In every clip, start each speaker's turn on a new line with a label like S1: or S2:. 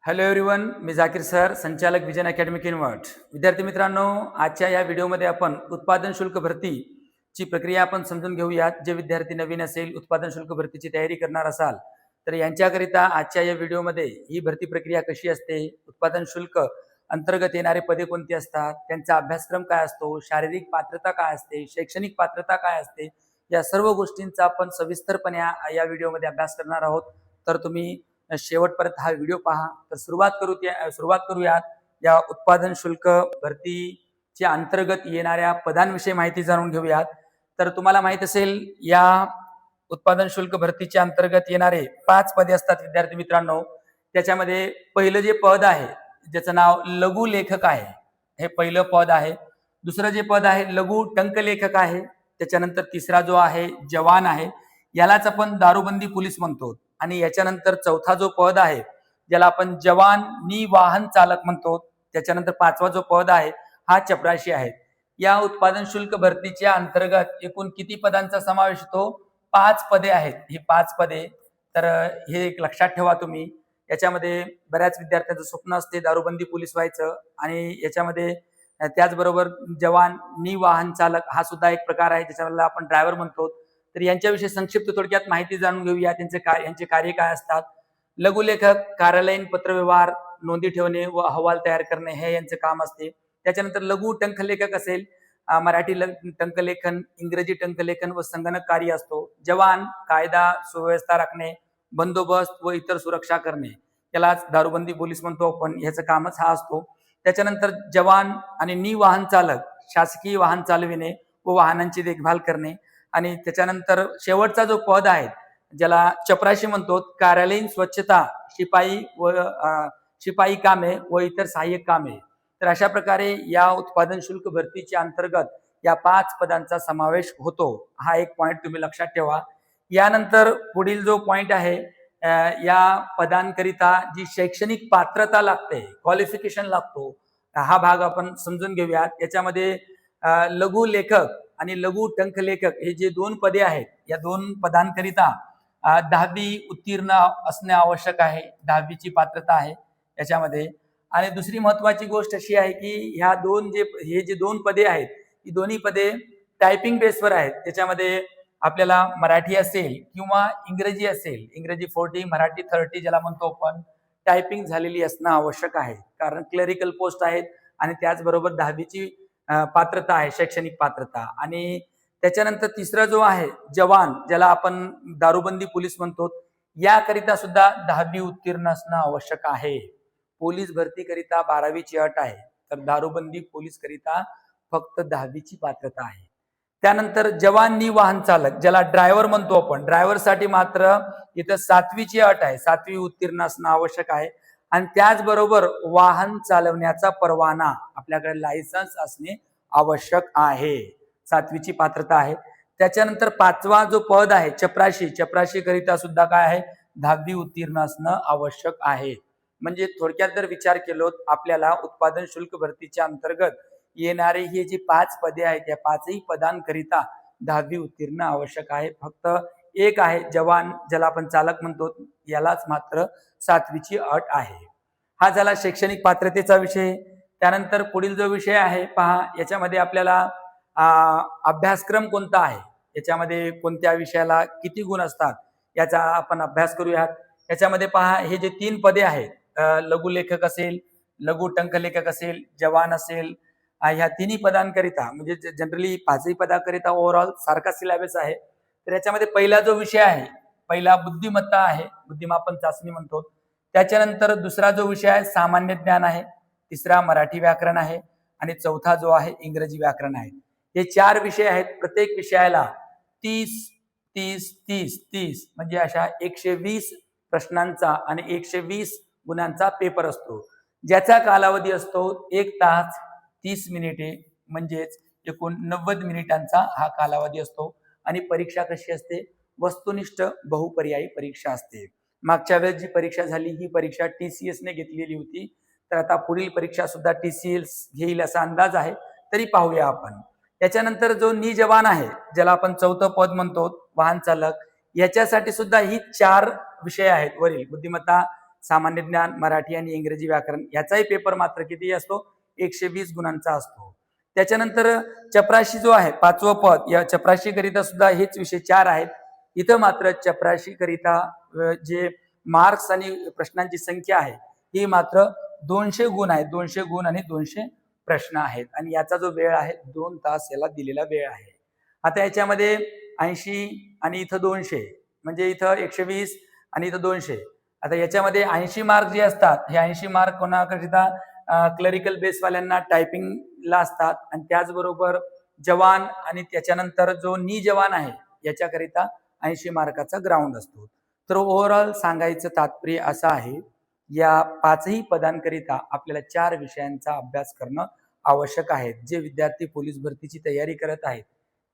S1: Hello everyone, मी Zakir sir, संचालक vision academy Kinwat. विद्यार्थी मित्रांनो, आजच्या या व्हिडिओमध्ये आपण उत्पादन शुल्क भरतीची प्रक्रिया आपण समजून घेऊयात. जे विद्यार्थी नवीन असेल, उत्पादन शुल्क भरतीची तयारी करणार असाल तर यांच्याकरिता आजच्या या व्हिडिओमध्ये ही भरती प्रक्रिया कशी असते, उत्पादन शुल्क अंतर्गत येणारे पदे कोणती असतात, त्यांचा अभ्यासक्रम काय असतो, शारीरिक पात्रता काय असते, शैक्षणिक पात्रता काय असते, या सर्व गोष्टींचा आपण सविस्तरपणे या व्हिडिओमध्ये अभ्यास करणार आहोत. तर तुम्ही शेवटपर्यंत हा व्हिडिओ पहा. तर सुरुवात करूयात या उत्पादन शुल्क भरतीच्या अंतर्गत येणाऱ्या पदांविषयी माहिती जाणून घेऊयात. तर तुम्हाला माहित असेल, या उत्पादन शुल्क भरतीच्या अंतर्गत येणारे 5 पदे असतात विद्यार्थी मित्रांनो. त्याच्यामध्ये पहिलं जे पद आहे, ज्याचं नाव लघु लेखक आहे, हे पहिलं पद आहे. दुसरं जे पद आहे लघु टंकलेखक आहे. त्याच्यानंतर तिसरा जो आहे जवान आहे, यालाच आपण दारूबंदी पोलीस म्हणतो. आणि याच्यानंतर चौथा जो पद आहे, ज्याला आपण जवान नि वाहन चालक म्हणतो. त्याच्यानंतर पाचवा जो पद आहे हा चपराशी आहे. या उत्पादन शुल्क भरतीच्या अंतर्गत एकूण किती पदांचा समावेश होतो? 5 पदे आहेत. ही 5 पदे, तर हे एक लक्षात ठेवा तुम्ही. याच्यामध्ये बऱ्याच विद्यार्थ्यांचं स्वप्न असते दारूबंदी पोलीस व्हायचं, आणि याच्यामध्ये त्याचबरोबर जवान नि वाहन चालक हा सुद्धा एक प्रकार आहे, ज्याच्याला आपण ड्रायव्हर म्हणतो. तर यांच्याविषयी संक्षिप्त थोडक्यात माहिती जाणून घेऊया. यांचे कार्य काय असतात. लघुलेखक कार्यालयीन पत्रव्यवहार, नोंदी ठेवणे व अहवाल तयार करणे हे यांचे काम असते. त्याच्यानंतर लघु टंकलेखक असेल, मराठी टंकलेखन, इंग्रजी टंकलेखन व संगणक कार्य असतो. जवान कायदा सुव्यवस्था राखणे, बंदोबस्त व इतर सुरक्षा करणे, यालाच दारूबंदी पोलीस म्हणतो आपण. ह्याचं कामच हा असतो. त्याच्यानंतर जवान आणि नि वाहन चालक, शासकीय वाहन चालविणे व वाहनांची देखभाल करणे. आणि त्याच्यानंतर शेवटचा जो पद आहे, ज्याला चपराशी म्हणतो, कार्यालयीन स्वच्छता, शिपाई कामे व इतर सहाय्यक कामे. तर अशा प्रकारे या उत्पादन शुल्क भरतीच्या अंतर्गत या 5 पदांचा समावेश होतो. हा एक पॉइंट तुम्ही लक्षात ठेवा. यानंतर पुढील जो पॉइंट आहे, या पदांकरिता जी शैक्षणिक पात्रता लागते, क्वालिफिकेशन लागतो, हा भाग आपण समजून घेऊयात. याच्यामध्ये लघु लेखक आणि लघु टंकलेखक हे जे 2 पदे आहेत, या 2 पदांकरिता 10वी उत्तीर्ण असणे आवश्यक आहे. 10वीची पात्रता आहे याच्यामध्ये. आणि दुसरी महत्वाची गोष्ट अशी आहे की हे जे 2 पदे आहेत, ही दोन्ही पदे टायपिंग बेसवर आहेत. त्याच्यामध्ये आपल्याला मराठी असेल किंवा इंग्रजी असेल, इंग्रजी 40 मराठी 30 ज्याला म्हणतो आपण, टायपिंग झालेली असणं आवश्यक आहे. कारण क्लरिकल पोस्ट आहेत आणि त्याचबरोबर 10वीची पात्रता आहे, शैक्षणिक पात्रता. आणि त्याच्यानंतर तिसरा जो आहे जवान, ज्याला आपण दारूबंदी पोलीस म्हणतो, याकरिता सुद्धा 10वी उत्तीर्ण असणं आवश्यक आहे. पोलीस भरती करिता 12वीची अट आहे, तर दारूबंदी पोलीस करिता फक्त 10वीची पात्रता आहे. त्यानंतर जवान नि वाहन चालक, ज्याला ड्रायव्हर म्हणतो आपण, ड्रायव्हरसाठी मात्र इथं 7वीची अट आहे, 7वी उत्तीर्ण असणं आवश्यक आहे. आणि त्याचबरोबर वाहन चालवण्याचा परवाना, आपल्याकडे लायसन्स असणे आवश्यक आहे. 7वीची पात्रता आहे. त्याच्यानंतर 5वा जो पद आहे चपराशी करिता सुद्धा काय आहे, 10वी उत्तीर्ण असणं आवश्यक आहे. म्हणजे थोडक्यात जर विचार केलो, आपल्याला उत्पादन शुल्क भरतीच्या अंतर्गत येणारे हे जे 5 पदे आहेत, या 5ही पदांकरिता 10वी उत्तीर्ण आवश्यक आहे. फक्त एक आहे जवान, ज्याला आपण चालक म्हणतो, यालाच मात्र 7वीची अट आहे. हा झाला शैक्षणिक पात्रतेचा विषय. त्यानंतर पुढील जो विषय आहे पहा, याच्यामध्ये आपल्याला अभ्यासक्रम कोणता आहे, याच्यामध्ये कोणत्या विषयाला किती गुण असतात, याचा आपण अभ्यास करूयात. याच्यामध्ये पहा, हे जे 3 पदे आहेत, लघुलेखक असेल, लघु टंकलेखक असेल, जवान असेल, ह्या तिन्ही पदांकरिता, म्हणजे जनरली 5ही पदाकरिता ओव्हरऑल सारखा सिलेबस आहे. तर याच्यामध्ये पहिला जो विषय आहे, पहिला बुद्धिमत्ता आहे, बुद्धिमापन चाचणी म्हणतो. त्याच्यानंतर दुसरा जो विषय आहे सामान्य ज्ञान आहे, तिसरा मराठी व्याकरण आहे, आणि चौथा जो आहे इंग्रजी व्याकरण आहे. हे 4 विषय आहेत. प्रत्येक विषयाला 30 म्हणजे अशा 120 प्रश्नांचा आणि 120 गुणांचा पेपर असतो, ज्याचा कालावधी असतो 1 तास 30 मिनिटे, म्हणजेच एकूण 90 मिनिटांचा हा कालावधी असतो. आणि परीक्षा कशी असते, वस्तुनिष्ठ बहुपर्यायी परीक्षा असते. मागच्या वेळेस जी परीक्षा झाली, ही परीक्षा TCS ने घेतलेली होती. तर आता पुढील परीक्षा सुद्धा TCS घेईल असा अंदाज आहे. तरी पाहूया आपण. त्याच्यानंतर जो निजवान आहे, ज्याला आपण 4थं पद म्हणतो, वाहन चालक, याच्यासाठी सुद्धा ही 4 विषय आहेत. वरील बुद्धिमत्ता, सामान्य ज्ञान, मराठी आणि इंग्रजी व्याकरण याचाही पेपर मात्र किती असतो? 120 गुणांचा असतो. त्याच्यानंतर चपराशी जो आहे 5वं पद, या चपराशी करिता सुद्धा हेच विषय 4 आहेत. इथं मात्र चपराशी करिता जे मार्क्स आणि प्रश्नांची संख्या आहे ही मात्र 200 गुण आहेत. 200 गुण आणि 200 प्रश्न आहेत आणि याचा जो वेळ आहे 2 तास याला दिलेला वेळ आहे. आता याच्यामध्ये 80 आणि इथं 200 म्हणजे इथं 120 आणि इथं 200. आता याच्यामध्ये 80 मार्क जे असतात हे 80 मार्क कोणाकरिता? क्लरिकल बेसवाल्यांना टायपिंगला असतात आणि त्याचबरोबर जवान आणि त्याच्यानंतर जो नी जवान आहे याच्याकरिता 80 मार्काचा ग्राउंड असतो. तर ओव्हरऑल सांगायचं तात्पर्य असं आहे, या 5ही पदांकरिता आपल्याला 4 विषयांचा अभ्यास करणं आवश्यक आहे. जे विद्यार्थी पोलीस भरतीची तयारी करत आहेत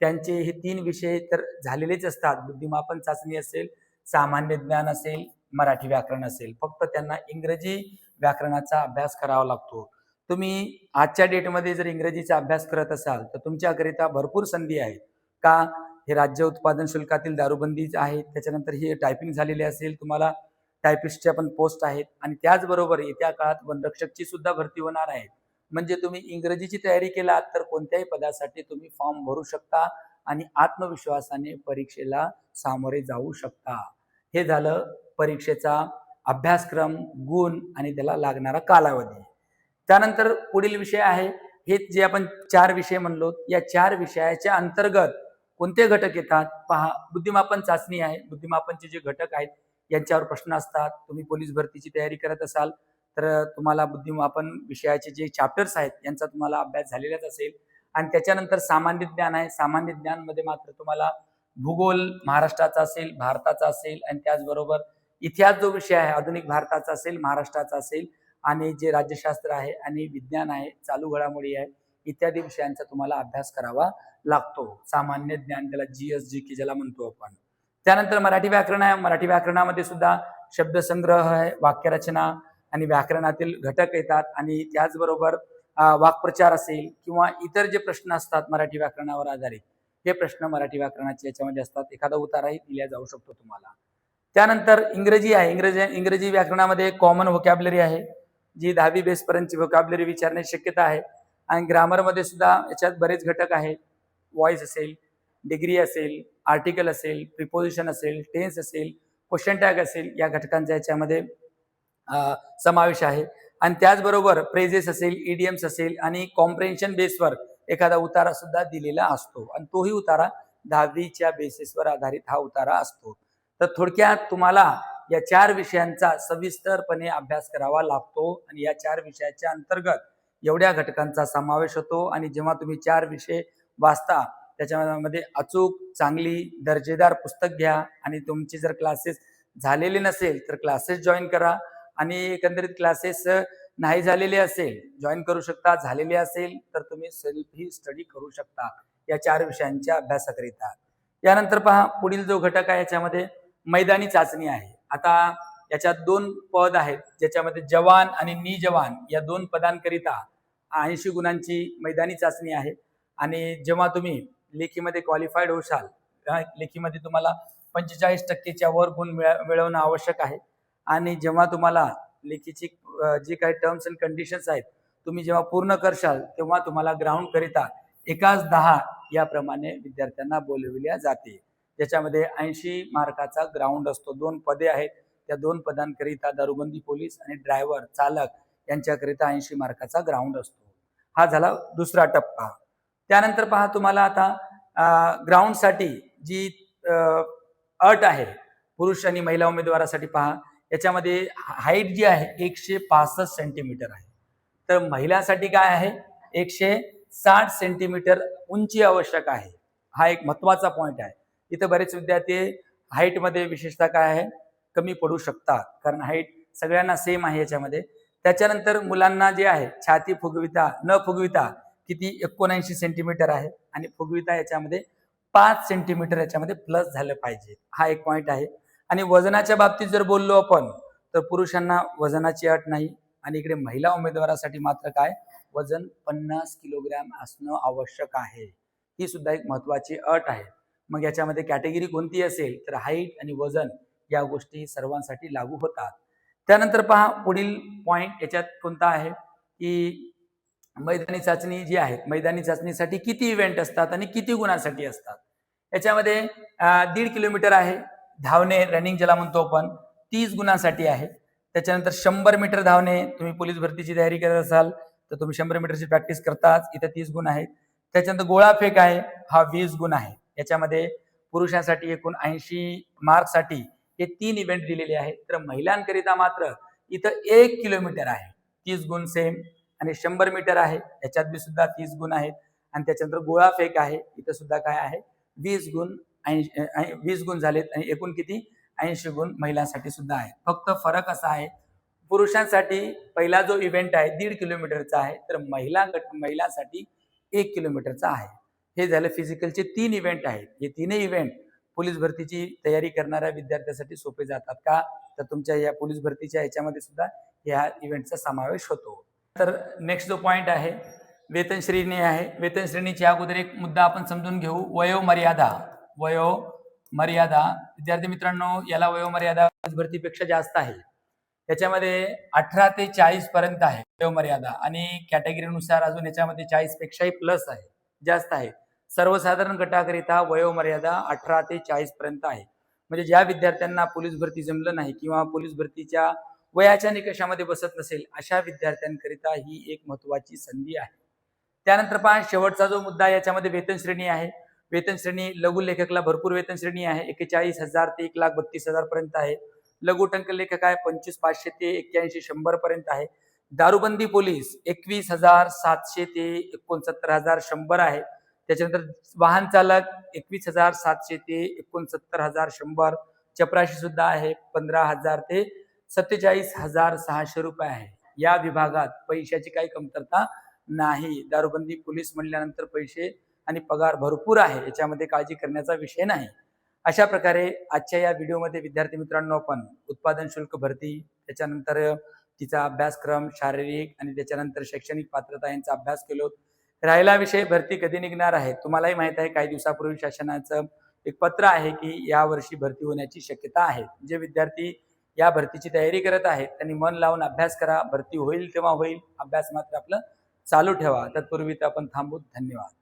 S1: त्यांचे हे 3 विषय तर झालेलेच असतात. बुद्धिमापन चाचणी असेल, सामान्य ज्ञान असेल, मराठी व्याकरण असेल. फक्त त्यांना इंग्रजी व्याकरणाचा अभ्यास करावा लागतो. तुम्ही आजच्या डेटमध्ये जर इंग्रजीचा अभ्यास करत असाल तर तुमच्याकरिता भरपूर संधी आहेत. का? हे राज्य उत्पादन शुल्कातील दारूबंदी आहे, त्याच्यानंतर हे टायपिंग झालेले असेल, तुम्हाला टायपिस्टच्या पण पोस्ट आहेत आणि त्याचबरोबर येत्या काळात वनरक्षकची सुद्धा भरती होणार आहे. म्हणजे तुम्ही इंग्रजीची तयारी केलात तर कोणत्याही पदासाठी तुम्ही फॉर्म भरू शकता आणि आत्मविश्वासाने परीक्षेला सामोरे जाऊ शकता. हे झालं परीक्षेचा अभ्यासक्रम, गुण आणि त्याला लागणारा कालावधी. त्यानंतर पुढील विषय आहे, हे जे आपण 4 विषय म्हणलो, या 4 विषयाच्या अंतर्गत कोणते घटक येतात? पहा, बुद्धिमापन चाचणी आहे. बुद्धिमापनचे जे घटक आहेत यांच्यावर प्रश्न असतात. तुम्ही पोलीस भरतीची तयारी करत असाल तर तुम्हाला बुद्धिमापन विषयाचे जे चॅप्टर्स आहेत यांचा तुम्हाला अभ्यास झालेलाच असेल. आणि त्याच्यानंतर सामान्य ज्ञान आहे. सामान्य ज्ञानमध्ये मात्र तुम्हाला भूगोल महाराष्ट्राचा असेल, भारताचा असेल आणि त्याचबरोबर इतिहास जो विषय आहे आधुनिक भारताचा असेल, महाराष्ट्राचा असेल आणि जे राज्यशास्त्र आहे आणि विज्ञान आहे, चालू घडामोडी आहे, इत्यादी विषयांचा तुम्हाला अभ्यास करावा लागतो. सामान्य ज्ञान, त्याला GS GK ज्याला म्हणतो आपण. त्यानंतर मराठी व्याकरण आहे. मराठी व्याकरणामध्ये सुद्धा शब्दसंग्रह आहे, वाक्यरचना आणि व्याकरणातील घटक येतात आणि त्याचबरोबर वाक्प्रचार असेल किंवा इतर जे प्रश्न असतात मराठी व्याकरणावर आधारित, हे प्रश्न मराठी व्याकरणाचे याच्यामध्ये असतात. एखादा उताराही दिला जाऊ शकतो तुम्हाला. त्यानंतर इंग्रजी आहे. इंग्रजी व्याकरणामध्ये कॉमन व्होकॅब्युलरी आहे, जी 10वी बेसपर्यंतची व्होकॅब्युलरी विचारण्याची शक्यता आहे. आणि ग्रामरमध्ये सुद्धा याच्यात बरेच घटक आहेत. व्हॉइस असेल, डिग्री असेल, आर्टिकल असेल, प्रिपोजिशन असेल, टेन्स असेल, क्वेश्चन टॅग असेल, या घटकांचा याच्यामध्ये समावेश आहे. आणि त्याचबरोबर प्रेजेस असेल, इडियम्स असेल आणि कॉम्प्रेन्शन बेसवर एखादा उतारा सुद्धा दिलेला असतो आणि तोही उतारा 10वीच्या बेसिसवर आधारित हा उतारा असतो. तर थोडक्यात तुम्हाला या 4 विषयांचा सविस्तरपणे अभ्यास करावा लागतो आणि या 4 विषयाच्या अंतर्गत एवढ्या घटकांचा समावेश होतो. आणि जेव्हा तुम्ही 4 विषय वाचता त्याच्यामध्ये अचूक चांगली दर्जेदार पुस्तक घ्या आणि तुमचे जर क्लासेस झालेले नसेल तर क्लासेस जॉईन करा आणि एकंदरीत क्लासेस नाही झालेले असेल जॉईन करू शकता, झालेले असेल तर तुम्ही सेल्फ ही स्टडी करू शकता या 4 विषयांच्या अभ्यासाकरिता. यानंतर पहा, पुढील जो घटक आहे याच्यामध्ये मैदानी चाचणी आहे. आता याच्यात 2 पद आहेत ज्याच्यामध्ये जवान आणि नी जवान या 2 पदांकरिता 80 गुणांची मैदानी चाचणी आहे. आणि जेव्हा तुम्ही लेखीमध्ये क्वालिफाईड होशाल, लेखीमध्ये तुम्हाला 45% वर गुण मिळवणं आवश्यक आहे. आणि जेव्हा तुम्हाला लेखीची जी काही टर्म्स अँड कंडिशन्स आहेत तुम्ही जेव्हा पूर्ण करशाल तेव्हा तुम्हाला ग्राउंड करिता 1:10 याप्रमाणे विद्यार्थ्यांना बोलविल्या जाते. ज्याच्यामध्ये 80 मार्काचा ग्राउंड असतो. 2 पदे आहेत, त्या 2 पदांकरिता दारूबंदी पोलीस आणि ड्रायव्हर चालक यांच्याकरिता 80 मार्काचा ग्राउंड असतो. हा झाला दुसरा टप्पा. त्यानंतर पहा, तुम्हाला आता ग्राउंडसाठी जी अट आहे पुरुष आणि महिला उमेदवारासाठी पहा, याच्यामध्ये हाईट जी आहे 165 सेंटीमीटर आहे. तर महिलांसाठी काय आहे? 160 सेंटीमीटर उंची आवश्यक आहे. हा एक महत्वाचा पॉइंट आहे. इथे बरेच विद्यार्थी हाईटमध्ये विशेषतः काय आहे कमी पडू शकतात, कारण हाईट सगळ्यांना सेम आहे याच्यामध्ये. त्याच्यानंतर मुलांना जे आहे छाती फुगविता न फुगविता किती 79 सेंटीमीटर आहे आणि फुगविता याच्यामध्ये 5 सेंटीमीटर याच्यामध्ये प्लस झालं पाहिजे. हा एक पॉइंट आहे. आणि वजनाच्या बाबतीत जर बोललो आपण तर पुरुषांना वजनाची अट नाही आणि इकडे महिला उमेदवारासाठी मात्र काय वजन 50 किलोग्रॅम असणं आवश्यक आहे. ही सुद्धा एक महत्वाची अट आहे. मग याच्यामध्ये कॅटेगरी कोणती असेल तर हाईट आणि वजन या गोष्टी सर्वांसाठी लागू होतात. त्यानंतर पहा पुढील पॉइंट याच्यात कोणता आहे की मैदानी चाचणी जी आहे, मैदानी चाचणीसाठी किती इव्हेंट असतात आणि किती गुणांसाठी असतात. याच्यामध्ये 1.5 किलोमीटर आहे, धावणे रनिंग ज्याला म्हणतो आपण, 30 गुणांसाठी आहे. त्याच्यानंतर 100 मीटर धावणे, तुम्ही पोलीस भरतीची तयारी करत असाल तर तुम्ही 100 मीटरची प्रॅक्टिस करताच, इथे 30 गुण आहेत. त्याच्यानंतर गोळा फेक आहे, हा 20 गुण आहे. याच्यामध्ये पुरुषांसाठी एकूण 80 मार्कसाठी हे 3 इव्हेंट दिलेले आहेत. तर महिलांकरिता मात्र इथं 1 किलोमीटर आहे, 30 गुण सेम, आणि 100 मीटर आहे, याच्यात बी सुद्धा 30 गुण आहेत. आणि त्याच्यानंतर गोळा फेक आहे, इथं सुद्धा काय आहे 20 गुण, 20 गुण झालेत. आणि एकूण किती 80 गुण महिलांसाठी सुद्धा आहे. फक्त फरक असा आहे, पुरुषांसाठी पहिला जो इव्हेंट आहे 1.5 किलोमीटरचा आहे, तर महिलांसाठी 1 किलोमीटरचा आहे. हे झालं फिजिकलचे 3 इव्हेंट आहेत. हे तीनही इव्हेंट पोलीस भरतीची तयारी करणाऱ्या विद्यार्थ्यांसाठी सोपे जातात का, तर तुमच्या या पोलीस भरतीच्या याच्यामध्ये सुद्धा या इव्हेंटचा समावेश होतो. तर नेक्स्ट जो पॉइंट आहे वेतन श्रेणी आहे. वेतन श्रेणीच्या अगोदर एक मुद्दा आपण समजून घेऊ, वयोमर्यादा. विद्यार्थी मित्रांनो, याला वयोमर्यादा भरतीपेक्षा जास्त आहे. त्याच्यामध्ये 18 ते 40 पर्यंत आहे वयोमर्यादा, आणि कॅटेगरीनुसार अजून याच्यामध्ये 40 पेक्षाही प्लस आहे, जास्त आहे. सर्वसाधारण गटाकरिता वयोमर्यादा 18 ते 40 पर्यंत आहे. म्हणजे ज्या विद्यार्थ्यांना पोलीस भरती जमलं नाही किंवा पोलीस भरतीच्या वयाच्या निकषामध्ये बसत नसेल, अशा विद्यार्थ्यांकरिता ही एक महत्वाची संधी आहे. त्यानंतर पहा शेवटचा जो मुद्दा, याच्यामध्ये वेतन श्रेणी आहे. वेतन श्रेणी लघु लेखकला भरपूर वेतन श्रेणी आहे, 41,000 ते 1,32,000 पर्यंत आहे. लघु टंक लेखक आहे 25,500 ते 81,100 पर्यंत आहे. दारूबंदी पोलीस 21,700 ते 69,100 आहे. त्याच्यानंतर वाहन चालक 21,700 ते 69,100. चपराशी सुद्धा आहे 15,000 ते 47,600 रुपये आहे. या विभागात पैशाची काही कमतरता नाही. दारूबंदी पोलीस म्हणल्यानंतर पैसे आणि पगार भरपूर आहे, याच्यामध्ये काळजी करण्याचा विषय नाही. अशा प्रकारे आजच्या या व्हिडिओमध्ये विद्यार्थी मित्रांनो आपण उत्पादन शुल्क भरती, त्याच्यानंतर तिचा अभ्यासक्रम, शारीरिक आणि त्याच्यानंतर शैक्षणिक पात्रता यांचा अभ्यास केलो. राहिला विषय भरती कधी निघणार आहे. तुम्हालाही माहित आहे, काही दिवसापूर्वी शासनाचं एक पत्र आहे की यावर्षी भरती होण्याची शक्यता आहे. जे विद्यार्थी या भरतीची तयारी करत आहेत त्यांनी मन लावून अभ्यास करा. भरती होईल तेव्हा होईल, अभ्यास मात्र आपलं चालू ठेवा. तत्पूर्वी आपण थांबू. धन्यवाद.